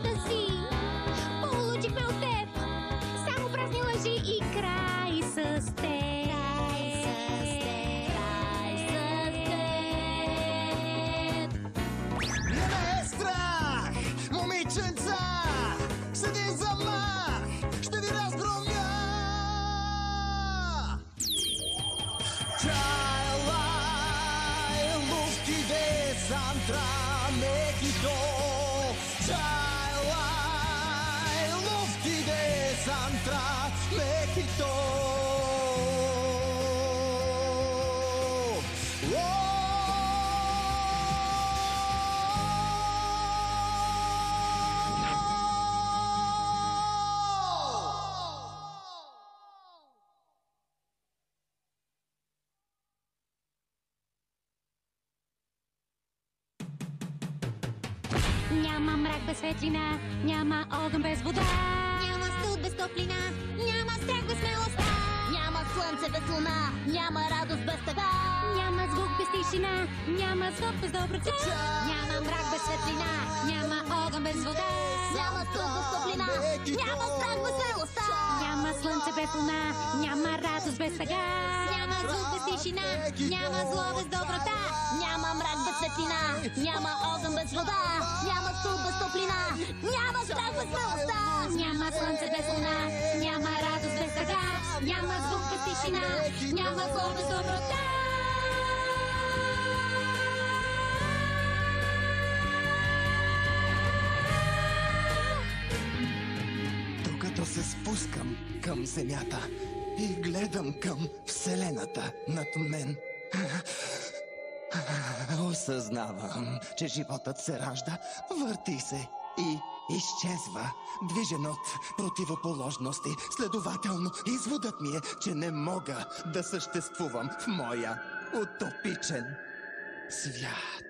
живота си. Получихме от теб само празни лъжи и край с теб. Не ме е страх, момиченца! Седи за мах, ще ви разгромя! Чайлай, луфти десантра, мекито! Чайлай, луфти десантра, мекито! Няма мрак без светлина, няма огън без вода, няма студ без топлина, няма страх без смелостта, Няма слънце без луна, няма радост без тъга. няма звук без тишина, няма звук без доброта, няма мрак без светлина, няма огън без вода, Няма студ без топлина, няма страх без смелостта. няма слънце без луна, няма радост без тъга, няма звук без тишина, няма зло без доброта, Няма мрак без светлина, няма огън без вода. Няма студ без топлина, няма страх без смелостта. няма слънце без луна, няма радост без тъга, няма звук без тишина, няма зло без доброта. Докато се спускам към земята и гледам към Вселената над мен, осъзнавам, че животът се ражда, върти се и изчезва, движен от противоположности. Следователно, изводът ми е, че не мога да съществувам в моя утопичен свят.